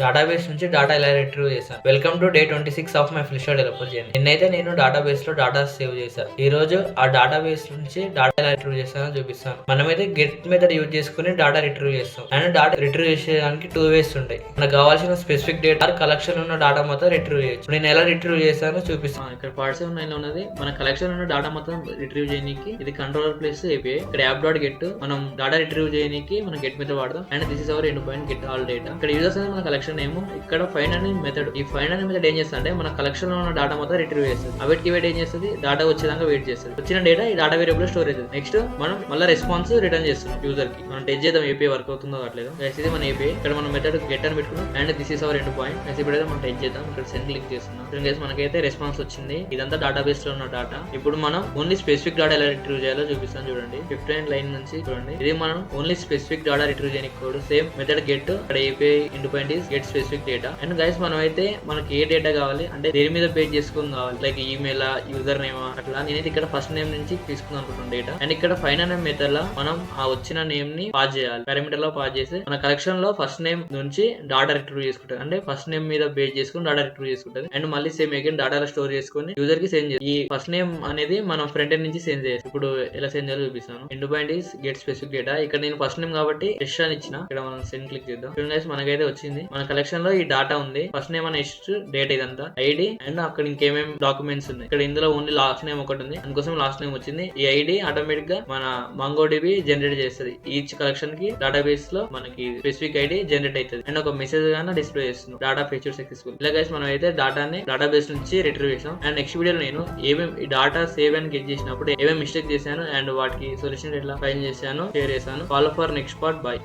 Database నుంచి data ఎలా retrieve చేశాను. Welcome to day 26 of my full stack developer journey. నిన్నైతే నేను డేటాబేస్ లో డేటా సేవ్ చేశాను. ఈ రోజు ఆ డేటాబేస్ నుంచి డేటా ఎలా రిట్రీవ్ చేస్తానో చూపిస్తాను. మనమైతే గెట్ మెథడ్ యూజ్ చేసుకుని డేటా రిట్రీవ్ చేస్తాం. అండ్ డేటా రిట్రీవ్ చేసేదానికి 2 వేస్ ఉంటాయి. మనకు కావాల్సిన స్పెసిఫిక్ డేటా కలెక్షన్ ఉన్న డేటా మొత్తం రిట్రీవ్ చేయొచ్చు. నేను ఎలా రిట్రీవ్ చేస్తానో చూపిస్తాను. ఇక్కడ పార్ట్ 7 లో ఉన్నది మన కలెక్షన్ ఉన్న డేటా మొత్తం రిట్రీవ్ చేయడానికి ఇది కంట్రోలర్ ప్లస్ ఏపీఐ. ఇక్కడ యాప్ డాట్ గెట్ మనం డేటా రిట్రీవ్ చేయడానికి మనం గెట్ మెథడ్ వాడదాం. And this is our end point get all data. ఇక్కడ యూజర్స్ అనేది మన కలెక్షన్ ఏమో. ఇక్కడ ఫైండ్ అనే మెథడ్, ఈ ఫైండ్ అనే మెథడ్ ఏం చేస్తుంది అంటే మన కలెక్షన్ లో ఉన్న డేటా మొత్తం రిట్రీవ్ చేస్తుంది. అవిటికి వెయిట్ ఏం చేస్తుంది, డేటా వచ్చేదాకా వెయిట్ చేస్తుంది. వచ్చిన డేటా ఈ డేటా వేరియబుల్ స్టోర్ అవుతుంది. నెక్స్ట్ మనం మళ్ళీ రెస్పాన్స్ రిటర్న్ చేస్తున్నాం యూజర్ కి. మనం టెస్ట్ చేద్దాం ఏపీఐ వర్క్ అవుతుందో అట్లేదు. ఇది మన ఏపీఐ. ఇక్కడ మన మెథడ్ గెట్ అని పెట్టుకున్నాం. And this is our end point. ఇప్పుడైతే మనం టెస్ట్ చేద్దాం. ఇక్కడ సెండ్ క్లిక్ చేస్తున్నాం. మనకైతే రెస్పాన్స్ వచ్చింది. ఇదంతా డేటాబేస్ లో ఉన్న డేటా. ఇప్పుడు మనం ఓన్లీ స్పెసిఫిక్ డేటా ఎలా రిట్రీవ్ చేయాలో చూపిస్తాను చూడండి. 15 లైన్ నుంచి చూడండి. ఇది మనం ఓన్లీ స్పెసిఫిక్ డేటా రిట్రీవ్ చేయడానికి కోడ్. Same method get. ఇక్కడ API end point is get specific data. And guys మనం అయితే మనకి ఏ డేటా కావాలి అంటే దేని మీద పేజ్ చేసుకుని కావాలి, లైక్ ఈమెయిల్, యూజర్ నేమ్ అట్లా. నేనైతే ఇక్కడ ఫస్ట్ నేమ్ నుంచి తీసుకుందాం అనుకుంటున్నాను డేటా. అండ్ ఇక్కడ ఫైన్ అనే మెథడ్ లో మనం ఆ వచ్చిన నేమ్ ని పాస్ చేయాలి. పారామీటర్ లో పాస్ చేసి మన కలెక్షన్ లో ఫస్ట్ నేమ్ నుంచి డేటా రిట్రీవ్ చేసుకుంటుంది. అంటే ఫస్ట్ నేమ్ మీద బేస్ చేసుకుని డేటా రిట్రీవ్ చేసుకుంటుంది. అండ్ మళ్ళీ సేమ్ అగైన్ డేటా స్టోర్ చేసుకుని యూజర్ కి సెండ్ చేయాలి. ఈ ఫస్ట్ నేమ్ అనేది మనం ఫ్రంట్ ఎండ్ నుంచి సెండ్ చేయాలి. ఇప్పుడు ఎలా సెండ్ చేయాలో చూపిస్తాను. End point is get specific data. ఇక్కడ నేను ఫస్ట్ నేమ్ కాబట్టి టెస్ట్ అని ఇచ్చిన. ఇక్కడ మనం సెండ్ క్లిక్ చేద్దాం. మనకైతే వచ్చింది. మన కలెక్షన్ లో ఈ డేటా ఉంది. ఫస్ట్ నేమ్ అనే డేట్ ఇదంతా ఐడి. అండ్ అక్కడ ఇంకేమేమి డాక్యుమెంట్స్ ఉన్నాయి. ఇక్కడ ఇందులో ఓన్లీ లాస్ట్ నేమ్ ఒకటి ఉంది. అందుకోసం లాస్ట్ నేమ్ వచ్చింది. ఈ ఐడి ఆటోమేటిక్ గా మన MongoDB జనరేట్ చేస్తుంది. ఈచ్ కలెక్షన్ కి డేటాబేస్ లో మనకి స్పెసిఫిక్ ఐడి జనరేట్ అవుతుంది. అండ్ ఒక మెసేజ్ గానే డిస్ప్లే చేస్తుంది. Data feature successful. ఇలా గైస్ మనం అయితే డేటాని డేటాబేస్ నుంచి రిట్రీవ్ చేసాం. అండ్ నెక్స్ట్ వీడియోలో నేను ఏమేమి డేటా సేవ్ అని గెట్ చేసినప్పుడు ఏమేమి మిస్టేక్ చేశాను అండ్ వాటికి సొల్యూషన్ ఎట్లా ఫైండ్ చేశాను షేర్ చేశాను. Follow for next part. By.